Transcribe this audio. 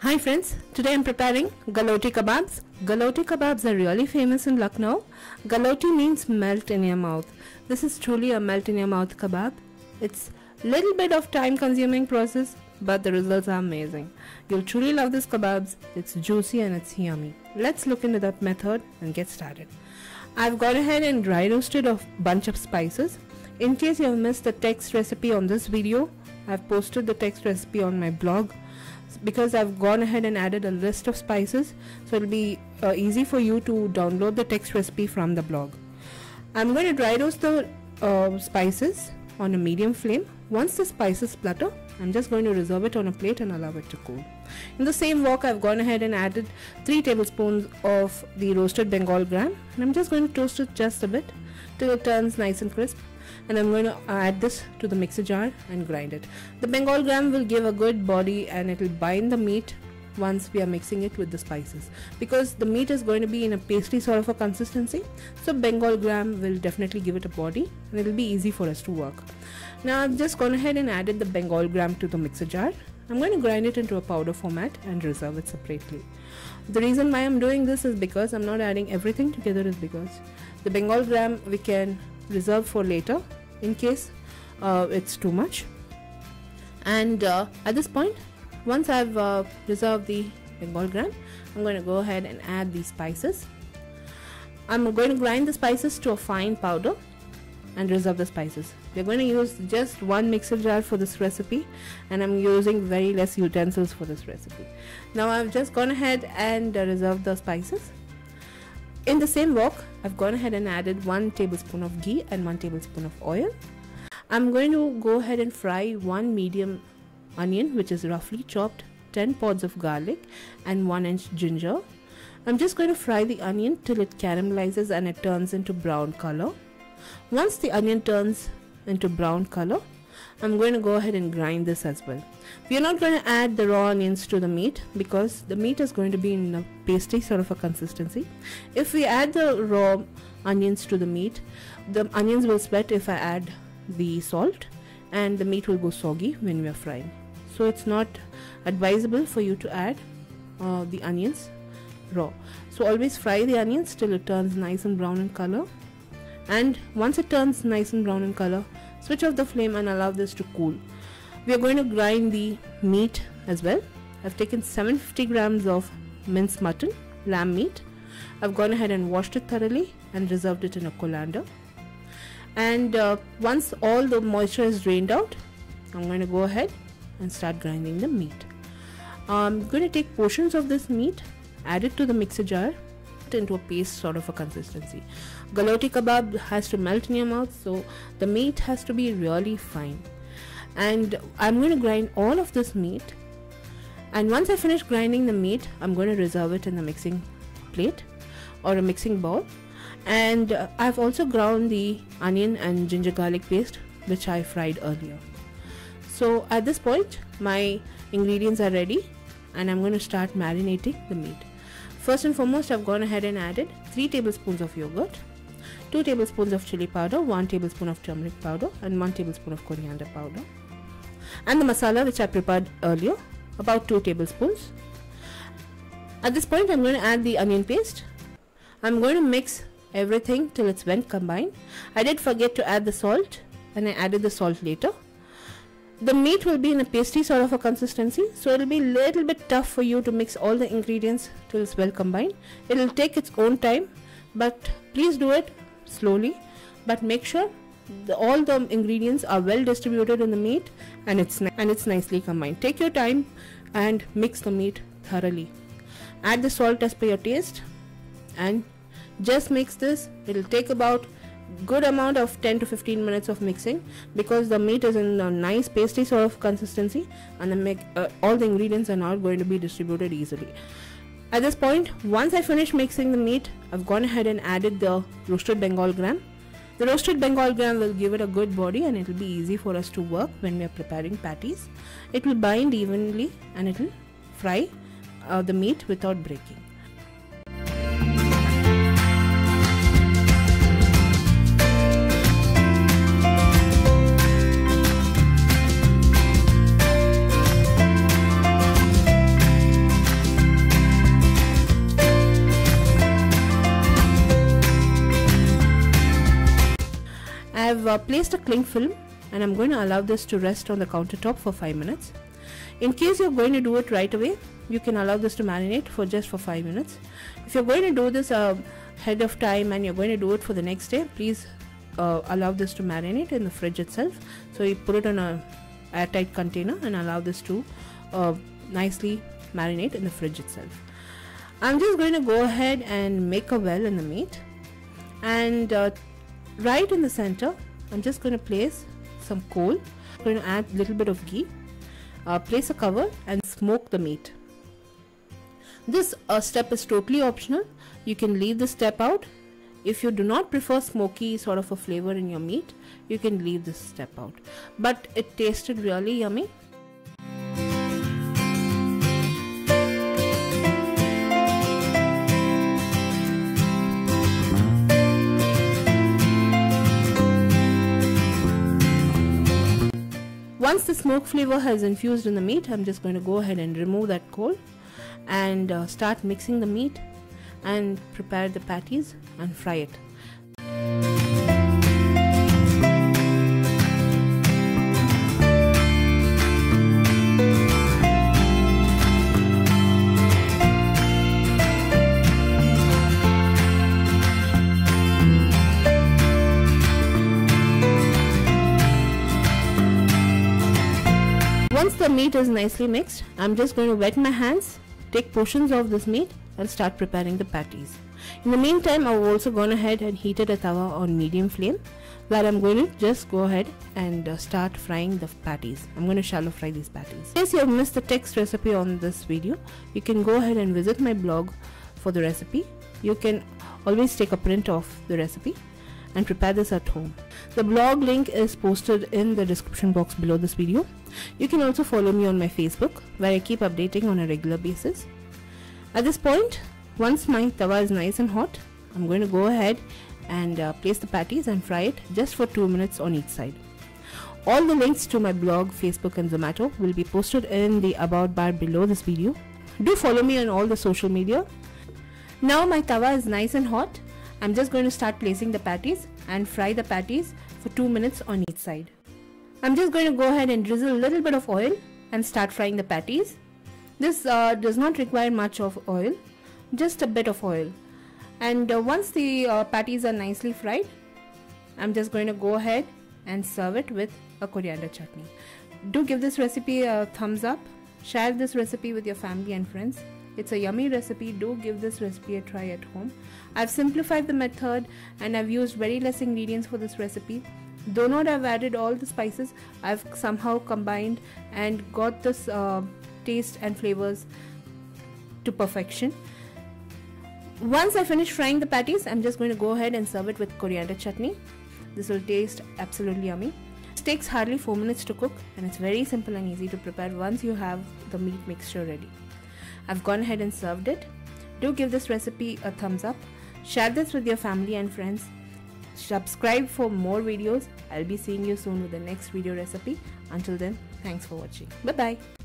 Hi friends, today I'm preparing Galouti Kebabs. Galouti Kebabs are really famous in Lucknow. Galouti means melt in your mouth. This is truly a melt in your mouth kebab. It's little bit of time consuming process, but the results are amazing. You'll truly love this kebabs. It's juicy and it's yummy. Let's look into that method and get started. I've gone ahead and dry roasted a bunch of spices. In case you have missed the text recipe on this video, I've posted the text recipe on my blog, because I've gone ahead and added a list of spices, so it'll be easy for you to download the text recipe from the blog. I'm going to dry roast the spices on a medium flame. Once the spices splutter, I'm just going to reserve it on a plate and allow it to cool. In the same wok, I've gone ahead and added 3 tablespoons of the roasted Bengal gram, and I'm just going to toast it just a bit till it turns nice and crisp. And I'm going to add this to the mixer jar and grind it. The Bengal gram will give a good body and it will bind the meat once we are mixing it with the spices, because the meat is going to be in a pasty sort of a consistency. So Bengal gram will definitely give it a body and it will be easy for us to work. Now I've just gone ahead and added the Bengal gram to the mixer jar. I'm going to grind it into a powder format and reserve it separately. The reason why I'm doing this is because I'm not adding everything together, is because the Bengal gram we can reserve for later in case it's too much. And at this point, once I've reserved the Bengal gram, I'm going to go ahead and add the spices. I'm going to grind the spices to a fine powder and reserve the spices. We're going to use just one mixer jar for this recipe, and I'm using very less utensils for this recipe. Now I've just gone ahead and reserved the spices. In the same wok, I've gone ahead and added 1 tablespoon of ghee and 1 tablespoon of oil. I'm going to go ahead and fry 1 medium onion, which is roughly chopped, 10 pods of garlic and 1 inch ginger. I'm just going to fry the onion till it caramelizes and it turns into brown color. Once the onion turns into brown color, I'm going to go ahead and grind this as well. We are not going to add the raw onions to the meat because the meat is going to be in a pasty sort of a consistency. If we add the raw onions to the meat, the onions will sweat if I add the salt, and the meat will go soggy when we are frying. So it's not advisable for you to add the onions raw. So always fry the onions till it turns nice and brown in color. And once it turns nice and brown in color, switch off the flame and allow this to cool. We are going to grind the meat as well. I've taken 750 grams of minced mutton, lamb meat. I've gone ahead and washed it thoroughly and reserved it in a colander. And once all the moisture is drained out, I'm going to go ahead and start grinding the meat. I'm going to take portions of this meat, add it to the mixer jar into a paste sort of a consistency. Galouti kebab has to melt in your mouth, so the meat has to be really fine. And I'm going to grind all of this meat, and once I finish grinding the meat, I'm going to reserve it in the mixing plate or a mixing bowl. And I've also ground the onion and ginger garlic paste, which I fried earlier. So at this point, my ingredients are ready and I'm going to start marinating the meat. First and foremost, I've gone ahead and added 3 tablespoons of yogurt, 2 tablespoons of chili powder, 1 tablespoon of turmeric powder and 1 tablespoon of coriander powder, and the masala which I prepared earlier, about 2 tablespoons. At this point, I'm going to add the onion paste. I'm going to mix everything till it's well combined. I did forget to add the salt, and I added the salt later. The meat will be in a pasty sort of a consistency, so it will be a little bit tough for you to mix all the ingredients till it's well combined. It will take its own time, but please do it slowly, but make sure all the ingredients are well distributed in the meat and it's nicely combined. Take your time and mix the meat thoroughly. Add the salt as per your taste and just mix this. It will take about good amount of 10 to 15 minutes of mixing, because the meat is in a nice pasty sort of consistency and all the ingredients are not going to be distributed easily. At this point, once I finish mixing the meat, I've gone ahead and added the roasted Bengal gram. The roasted Bengal gram will give it a good body and it will be easy for us to work when we are preparing patties. It will bind evenly and it will fry the meat without breaking. placed a cling film and I'm going to allow this to rest on the countertop for 5 minutes. In case you're going to do it right away, you can allow this to marinate for just 5 minutes. If you're going to do this ahead of time and you're going to do it for the next day, please allow this to marinate in the fridge itself. So you put it on a airtight container and allow this to nicely marinate in the fridge itself. I'm just going to go ahead and make a well in the meat, and right in the center I'm just going to place some coal. I'm going to add a little bit of ghee, place a cover and smoke the meat. This step is totally optional. You can leave this step out. If you do not prefer smoky sort of a flavor in your meat, you can leave this step out, but it tasted really yummy. Once the smoke flavor has infused in the meat, I'm just going to go ahead and remove that coal and start mixing the meat and prepare the patties and fry it. Once the meat is nicely mixed, I'm just going to wet my hands, take portions of this meat and start preparing the patties. In the meantime, I've also gone ahead and heated a tawa on medium flame, where I'm going to just go ahead and start frying the patties. I'm going to shallow fry these patties. In case you have missed the text recipe on this video, you can go ahead and visit my blog for the recipe. You can always take a print of the recipe and prepare this at home. The blog link is posted in the description box below this video. You can also follow me on my Facebook, where I keep updating on a regular basis. At this point, once my tawa is nice and hot, I'm going to go ahead and place the patties and fry it just for 2 minutes on each side. All the links to my blog, Facebook and Zomato will be posted in the about bar below this video. Do follow me on all the social media. Now my tawa is nice and hot. I'm just going to start placing the patties and fry the patties for 2 minutes on each side. I'm just going to go ahead and drizzle a little bit of oil and start frying the patties. This does not require much of oil, just a bit of oil. And once the patties are nicely fried, I'm just going to go ahead and serve it with a coriander chutney. Do give this recipe a thumbs up. Share this recipe with your family and friends. It's a yummy recipe. Do give this recipe a try at home. I've simplified the method and I've used very less ingredients for this recipe. Though not have added all the spices, I've somehow combined and got this taste and flavors to perfection. Once I finish frying the patties, I'm just going to go ahead and serve it with coriander chutney. This will taste absolutely yummy. It takes hardly 4 minutes to cook, and it's very simple and easy to prepare once you have the meat mixture ready. I've gone ahead and served it. Do give this recipe a thumbs up. Share this with your family and friends. Subscribe for more videos. I'll be seeing you soon with the next video recipe. Until then, thanks for watching. Bye bye.